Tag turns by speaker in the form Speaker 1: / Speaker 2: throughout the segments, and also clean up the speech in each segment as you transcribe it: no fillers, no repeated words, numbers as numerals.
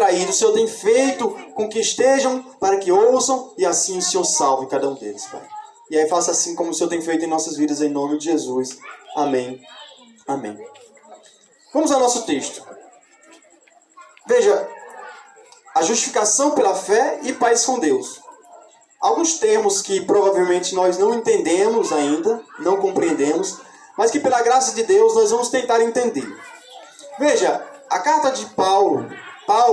Speaker 1: distraídos, o Senhor tem feito com que estejam para que ouçam e assim o Senhor salve cada um deles, Pai. E aí faça assim como o Senhor tem feito em nossas vidas, em nome de Jesus. Amém. Amém. Vamos ao nosso texto. Veja, a justificação pela fé e paz com Deus. Alguns termos que provavelmente nós não entendemos ainda, não compreendemos, mas que pela graça de Deus nós vamos tentar entender. Veja, a carta de Paulo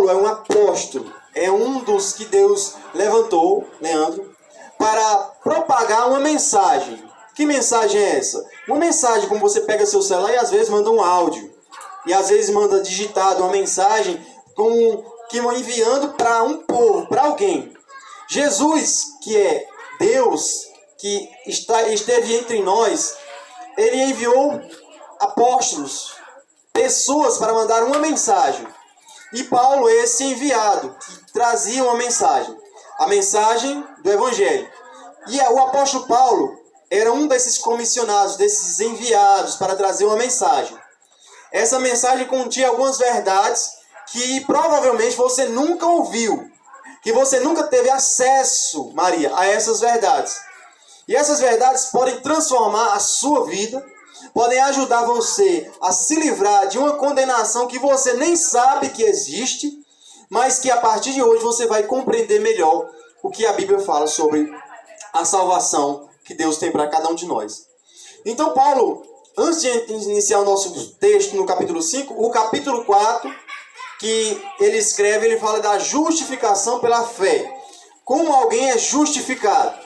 Speaker 1: é um apóstolo, é um dos que Deus levantou, Leandro, para propagar uma mensagem. Que mensagem é essa? Uma mensagem como você pega seu celular e às vezes manda um áudio, e às vezes manda digitado uma mensagem que vão enviando para um povo, para alguém. Jesus, que é Deus, que esteve entre nós, ele enviou apóstolos, pessoas para mandar uma mensagem. E Paulo é esse enviado, que trazia uma mensagem. A mensagem do Evangelho. E o apóstolo Paulo era um desses comissionados, desses enviados para trazer uma mensagem. Essa mensagem continha algumas verdades que provavelmente você nunca ouviu, que você nunca teve acesso, Maria, a essas verdades. E essas verdades podem transformar a sua vida, podem ajudar você a se livrar de uma condenação que você nem sabe que existe, mas que a partir de hoje você vai compreender melhor o que a Bíblia fala sobre a salvação que Deus tem para cada um de nós. Então Paulo, antes de iniciar o nosso texto no capítulo 5, o capítulo 4, que ele escreve, ele fala da justificação pela fé. Como alguém é justificado?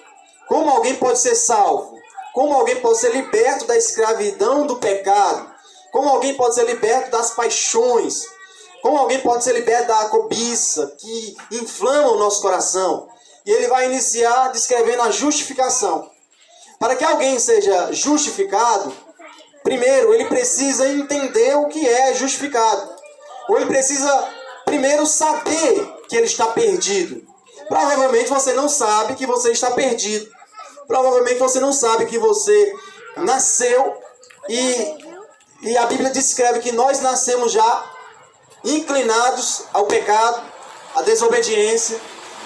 Speaker 1: Como alguém pode ser salvo? Como alguém pode ser liberto da escravidão do pecado? Como alguém pode ser liberto das paixões? Como alguém pode ser liberto da cobiça que inflama o nosso coração? E ele vai iniciar descrevendo a justificação. Para que alguém seja justificado, primeiro ele precisa entender o que é justificado. Ou ele precisa primeiro saber que ele está perdido. Provavelmente você não sabe que você está perdido. Provavelmente você não sabe que você nasceu e a Bíblia descreve que nós nascemos já inclinados ao pecado, à desobediência.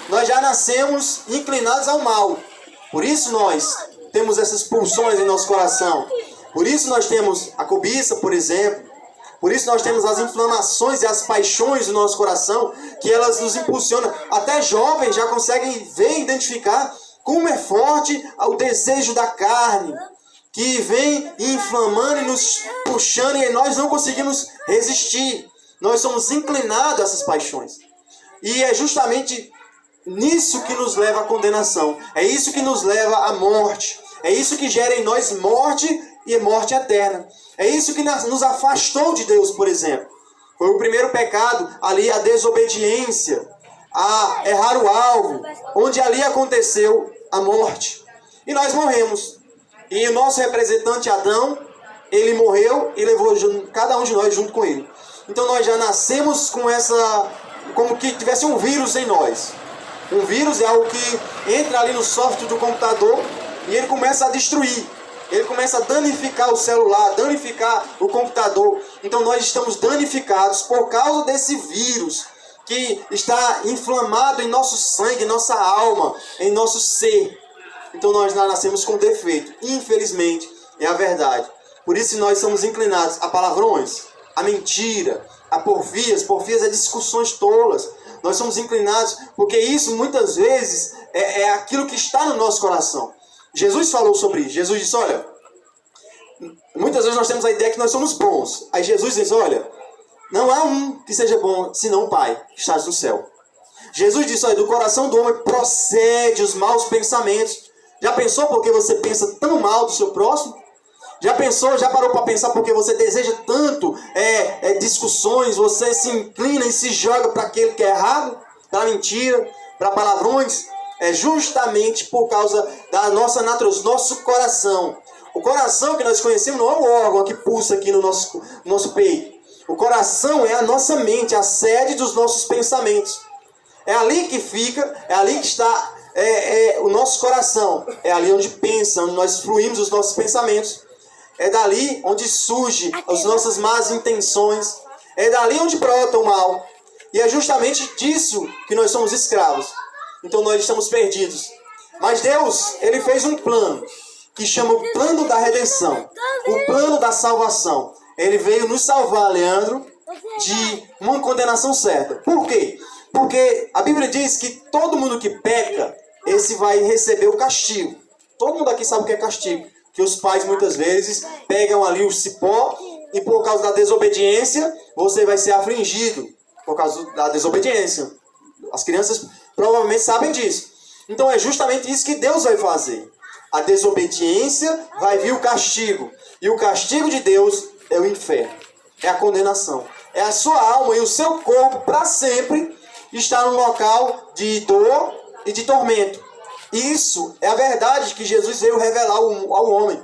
Speaker 1: Nós já nascemos inclinados ao mal. Por isso nós temos essas pulsões em nosso coração. Por isso nós temos a cobiça, por exemplo. Por isso nós temos as inflamações e as paixões do nosso coração, que elas nos impulsionam. Até jovens já conseguem ver e identificar como é forte o desejo da carne, que vem inflamando e nos puxando, e nós não conseguimos resistir. Nós somos inclinados a essas paixões. E é justamente nisso que nos leva à condenação. É isso que nos leva à morte. É isso que gera em nós morte e morte eterna. É isso que nos afastou de Deus, por exemplo. Foi o primeiro pecado, ali a desobediência, a errar o alvo, onde ali aconteceu a morte. E nós morremos. E o nosso representante Adão, ele morreu e levou cada um de nós junto com ele. Então nós já nascemos com essa, como que tivesse um vírus em nós. Um vírus é algo que entra ali no software do computador e ele começa a destruir. Ele começa a danificar o celular, danificar o computador. Então nós estamos danificados por causa desse vírus que está inflamado em nosso sangue, em nossa alma, em nosso ser. Então nós nascemos com defeito. Infelizmente, é a verdade. Por isso nós somos inclinados a palavrões, a mentira, a porfias. Porfias é discussões tolas. Nós somos inclinados porque isso muitas vezes é aquilo que está no nosso coração. Jesus falou sobre isso. Jesus disse, olha, muitas vezes nós temos a ideia que nós somos bons. Aí Jesus diz, olha, não há um que seja bom, senão o Pai, que está no céu. Jesus disse, olha, do coração do homem procede os maus pensamentos. Já pensou porque você pensa tão mal do seu próximo? Já pensou, já parou para pensar porque você deseja tanto discussões, você se inclina e se joga para aquele que é errado, para a mentira, para palavrões? É justamente por causa da nossa natureza, nosso coração. O coração que nós conhecemos não é o órgão que pulsa aqui no nosso peito. O coração é a nossa mente, a sede dos nossos pensamentos. É ali que fica, é ali que está o nosso coração. É ali onde pensa, onde nós fluímos os nossos pensamentos. É dali onde surgem as nossas más intenções. É dali onde brota o mal. E é justamente disso que nós somos escravos. Então nós estamos perdidos. Mas Deus, Ele fez um plano, que chama o plano da redenção. O plano da salvação. Ele veio nos salvar, Leandro, de uma condenação certa. Por quê? Porque a Bíblia diz que todo mundo que peca, esse vai receber o castigo. Todo mundo aqui sabe o que é castigo. Que os pais muitas vezes pegam ali o cipó e por causa da desobediência, você vai ser afligido. Por causa da desobediência. As crianças provavelmente sabem disso. Então é justamente isso que Deus vai fazer. A desobediência vai vir o castigo. E o castigo de Deus é o inferno. É a condenação. É a sua alma e o seu corpo para sempre estar num local de dor e de tormento. Isso é a verdade que Jesus veio revelar ao homem.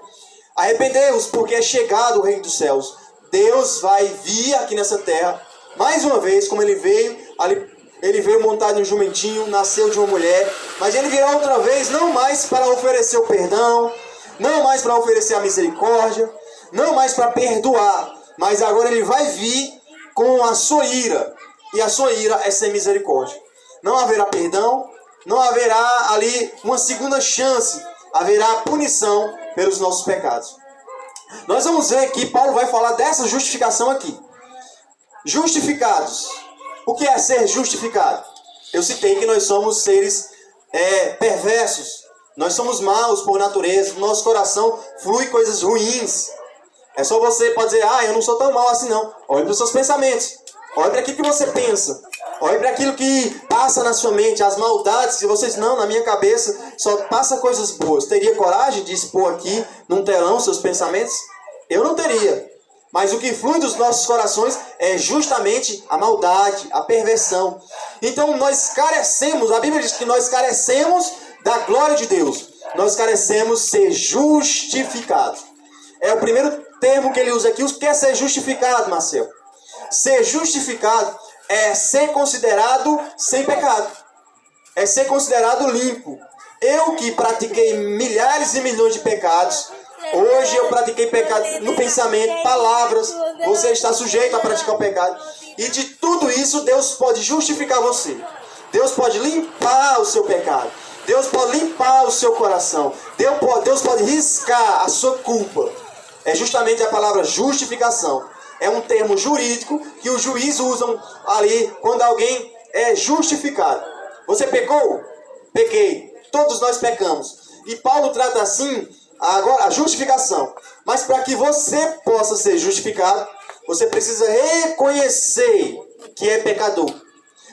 Speaker 1: Arrependei-vos, porque é chegado o reino dos céus. Deus vai vir aqui nessa terra, mais uma vez, como ele veio montado em um jumentinho, nasceu de uma mulher, mas ele virá outra vez, não mais para oferecer o perdão, não mais para oferecer a misericórdia, não mais para perdoar, mas agora ele vai vir com a sua ira, e a sua ira é sem misericórdia. Não haverá perdão, não haverá ali uma segunda chance, haverá punição pelos nossos pecados. Nós vamos ver que Paulo vai falar dessa justificação aqui. Justificados. O que é ser justificado? Eu citei que nós somos seres perversos. Nós somos maus por natureza. No nosso coração flui coisas ruins. É só você pode dizer, eu não sou tão mal assim não. Olhe para os seus pensamentos. Olhe para aquilo que você pensa. Olhe para aquilo que passa na sua mente. As maldades que vocês, não, na minha cabeça só passa coisas boas. Teria coragem de expor aqui num telão seus pensamentos? Eu não teria. Mas o que flui dos nossos corações é justamente a maldade, a perversão. Então nós carecemos, a Bíblia diz que nós carecemos da glória de Deus. Nós carecemos ser justificados. É o primeiro termo que ele usa aqui. O que é ser justificado, Marcelo? Ser justificado é ser considerado sem pecado. É ser considerado limpo. Eu que pratiquei milhares e milhões de pecados, hoje eu pratiquei pecado no pensamento, palavras, você está sujeito a praticar o pecado. E de tudo isso Deus pode justificar você. Deus pode limpar o seu pecado. Deus pode limpar o seu coração. Deus pode riscar a sua culpa. É justamente a palavra justificação. É um termo jurídico que os juízes usam ali quando alguém é justificado. Você pecou? Pequei. Todos nós pecamos. E Paulo trata assim agora a justificação. Mas para que você possa ser justificado, você precisa reconhecer que é pecador.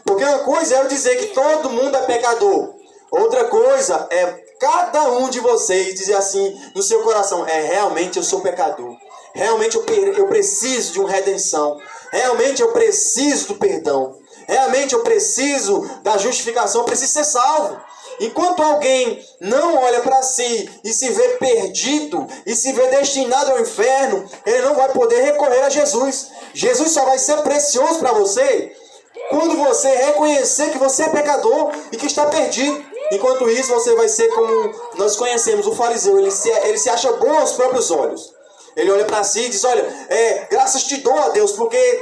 Speaker 1: Porque uma coisa é eu dizer que todo mundo é pecador. Outra coisa é cada um de vocês dizer assim no seu coração, realmente eu sou pecador. Realmente eu preciso de uma redenção. Realmente eu preciso do perdão. Realmente eu preciso da justificação. Eu preciso ser salvo. Enquanto alguém não olha para si e se vê perdido e se vê destinado ao inferno, ele não vai poder recorrer a Jesus. Jesus só vai ser precioso para você quando você reconhecer que você é pecador e que está perdido. Enquanto isso, você vai ser como nós conhecemos o fariseu. Ele se acha bom aos próprios olhos. Ele olha para si e diz, olha, graças te dou a Deus, porque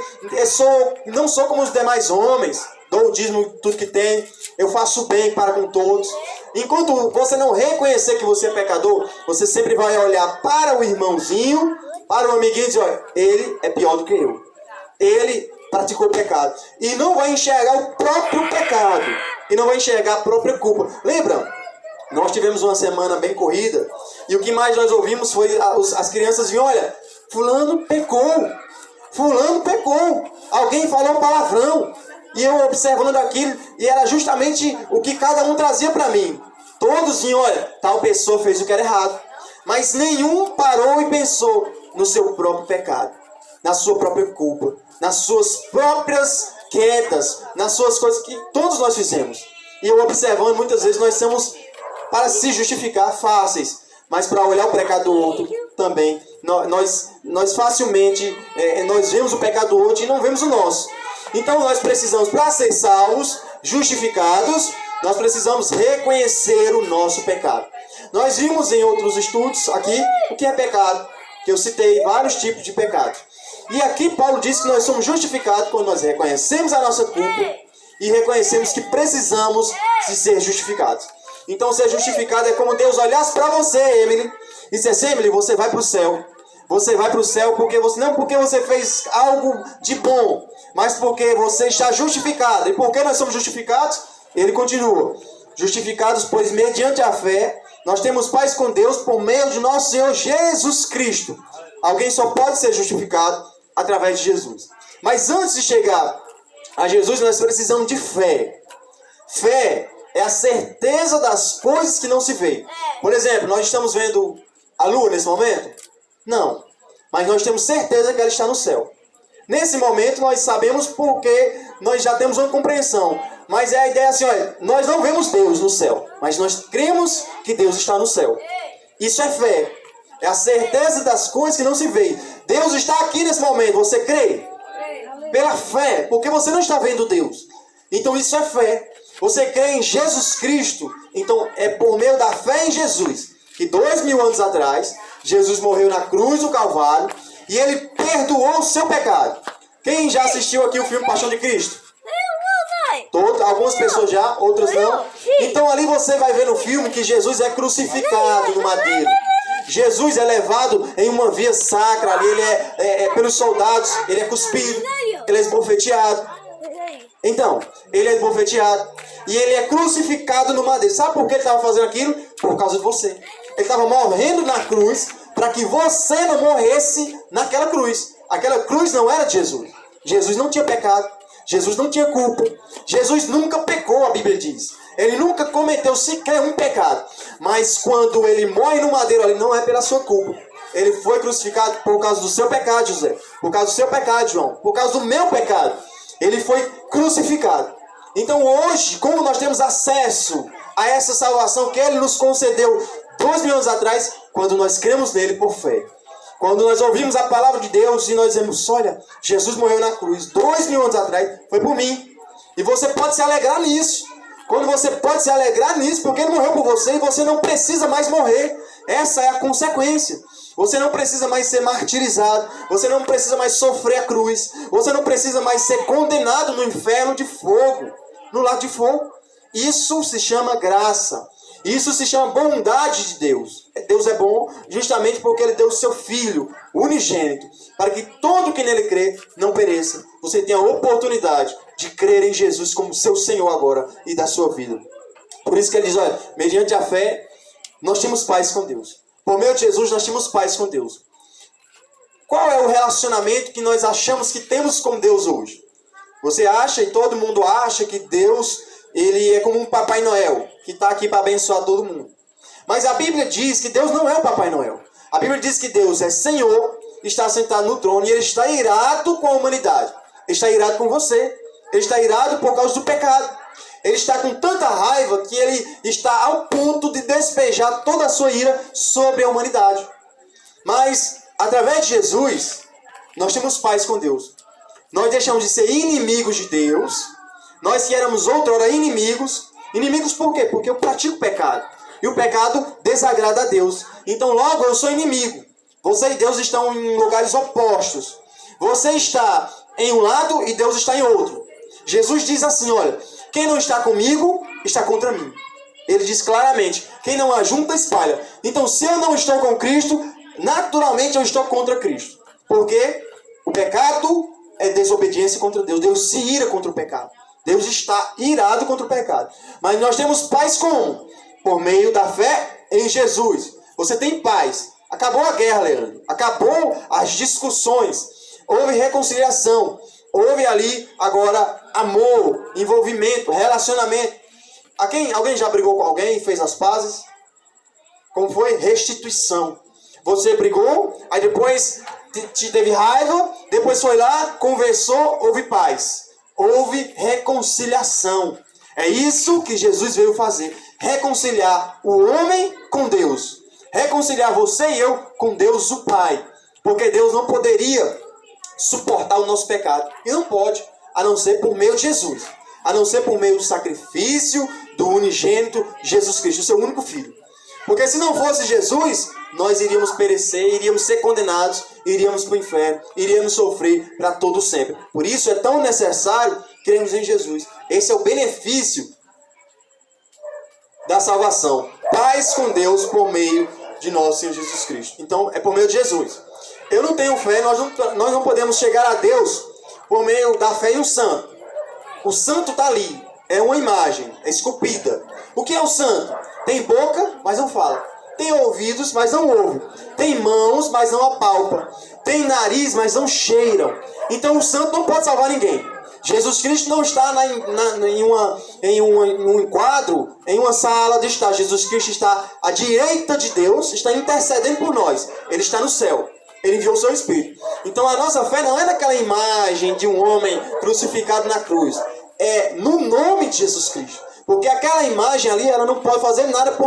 Speaker 1: não sou como os demais homens. Dou o dízimo tudo que tem, eu faço bem para com todos. Enquanto você não reconhecer que você é pecador, você sempre vai olhar para o irmãozinho, para o amiguinho e dizer, olha, ele é pior do que eu. Ele praticou pecado. E não vai enxergar o próprio pecado. E não vai enxergar a própria culpa. Lembra? Nós tivemos uma semana bem corrida. E o que mais nós ouvimos foi as crianças vinham, olha, fulano pecou. Fulano pecou. Alguém falou um palavrão. E eu observando aquilo, e era justamente o que cada um trazia para mim. Todos vinham, olha, tal pessoa fez o que era errado. Mas nenhum parou e pensou no seu próprio pecado, na sua própria culpa, nas suas próprias quedas, nas suas coisas que todos nós fizemos. E eu observando, muitas vezes nós somos, para se justificar, fáceis, mas para olhar o pecado do outro também. Nós facilmente, nós vemos o pecado do outro e não vemos o nosso. Então nós precisamos, para ser salvos, justificados, nós precisamos reconhecer o nosso pecado. Nós vimos em outros estudos aqui o que é pecado, que eu citei vários tipos de pecado. E aqui Paulo diz que nós somos justificados quando nós reconhecemos a nossa culpa e reconhecemos que precisamos de ser justificados. Então ser justificado é como Deus olhasse para você, Emily, e dissesse: Emily, você vai para o céu. Você vai para o céu porque você, não porque você fez algo de bom, mas porque você está justificado. E por que nós somos justificados? Ele continua: justificados, pois mediante a fé, nós temos paz com Deus por meio de nosso Senhor Jesus Cristo. Alguém só pode ser justificado através de Jesus. Mas antes de chegar a Jesus, nós precisamos de fé. Fé é a certeza das coisas que não se veem. Por exemplo, nós estamos vendo a lua nesse momento? Não. Mas nós temos certeza que ela está no céu. Nesse momento nós sabemos porque nós já temos uma compreensão. Mas é a ideia assim, olha, nós não vemos Deus no céu, mas nós cremos que Deus está no céu. Isso é fé. É a certeza das coisas que não se veem. Deus está aqui nesse momento, você crê? Pela fé, porque você não está vendo Deus. Então isso é fé. Você crê em Jesus Cristo, então é por meio da fé em Jesus, que 2000 anos atrás, Jesus morreu na cruz do Calvário e Ele perdoou o seu pecado. Quem já assistiu aqui o filme Paixão de Cristo? Algumas pessoas já, outras não. Então ali você vai ver no filme que Jesus é crucificado no madeiro. Jesus é levado em uma via sacra ali, ele é pelos soldados, ele é cuspido, ele é esbofeteado. Então, ele é esbofeteado e ele é crucificado no madeiro. Sabe por que ele estava fazendo aquilo? Por causa de você. Ele estava morrendo na cruz para que você não morresse naquela cruz. Aquela cruz não era de Jesus. Jesus não tinha pecado. Jesus não tinha culpa. Jesus nunca pecou, a Bíblia diz. Ele nunca cometeu sequer um pecado. Mas quando ele morre no madeiro ali, não é pela sua culpa. Ele foi crucificado por causa do seu pecado, José. Por causa do seu pecado, João. Por causa do meu pecado. Ele foi crucificado. Então hoje, como nós temos acesso a essa salvação que Ele nos concedeu 2000 anos atrás, quando nós cremos nele por fé. Quando nós ouvimos a palavra de Deus e nós dizemos: olha, Jesus morreu na cruz 2000 anos atrás, foi por mim. E você pode se alegrar nisso. Quando você pode se alegrar nisso, porque Ele morreu por você e você não precisa mais morrer. Essa é a consequência. Você não precisa mais ser martirizado. Você não precisa mais sofrer a cruz. Você não precisa mais ser condenado no inferno de fogo, no lago de fogo. Isso se chama graça. Isso se chama bondade de Deus. Deus é bom justamente porque Ele deu o seu Filho unigênito, para que todo que nele crê não pereça. Você tenha a oportunidade de crer em Jesus como seu Senhor agora e da sua vida. Por isso que Ele diz: olha, mediante a fé, nós temos paz com Deus. Por meio de Jesus, nós temos paz com Deus. Qual é o relacionamento que nós achamos que temos com Deus hoje? Você acha, e todo mundo acha, que Deus, Ele é como um Papai Noel, que está aqui para abençoar todo mundo. Mas a Bíblia diz que Deus não é o Papai Noel. A Bíblia diz que Deus é Senhor, está sentado no trono e Ele está irado com a humanidade. Ele está irado com você. Ele está irado por causa do pecado. Ele está com tanta raiva que Ele está ao ponto de despejar toda a sua ira sobre a humanidade. Mas, através de Jesus, nós temos paz com Deus. Nós deixamos de ser inimigos de Deus. Nós que éramos outrora inimigos. Inimigos por quê? Porque eu pratico pecado. E o pecado desagrada a Deus. Então logo eu sou inimigo. Você e Deus estão em lugares opostos. Você está em um lado e Deus está em outro. Jesus diz assim: olha, quem não está comigo, está contra mim. Ele diz claramente: quem não ajunta, espalha. Então se eu não estou com Cristo, naturalmente eu estou contra Cristo. Porque o pecado é desobediência contra Deus. Deus se ira contra o pecado. Deus está irado contra o pecado. Mas nós temos paz como? Por meio da fé em Jesus. Você tem paz. Acabou a guerra, Leandro. Acabou as discussões. Houve reconciliação. Houve ali agora amor, envolvimento, relacionamento. Alguém já brigou com alguém e fez as pazes? Como foi? Restituição. Você brigou, aí depois te teve raiva, depois foi lá, conversou, houve paz. Houve reconciliação. É isso que Jesus veio fazer. Reconciliar o homem com Deus. Reconciliar você e eu com Deus o Pai. Porque Deus não poderia suportar o nosso pecado. E não pode, a não ser por meio de Jesus. A não ser por meio do sacrifício do unigênito Jesus Cristo, o seu único Filho. Porque se não fosse Jesus, nós iríamos perecer, iríamos ser condenados, iríamos para o inferno, iríamos sofrer para todo sempre. Por isso é tão necessário crermos em Jesus. Esse é o benefício da salvação. Paz com Deus por meio de nosso Senhor Jesus Cristo. Então é por meio de Jesus. Eu não tenho fé, nós não podemos chegar a Deus por meio da fé em um santo. O santo está ali, é uma imagem, é esculpida. O que é o santo? Tem boca, mas não fala. Tem ouvidos, mas não ouve. Tem mãos, mas não apalpa. Tem nariz, mas não cheiram. Então o santo não pode salvar ninguém. Jesus Cristo não está em um quadro, em uma sala de estar. Jesus Cristo está à direita de Deus, está intercedendo por nós. Ele está no céu. Ele enviou o seu Espírito. Então a nossa fé não é naquela imagem de um homem crucificado na cruz. É no nome de Jesus Cristo. Porque aquela imagem ali, ela não pode fazer nada por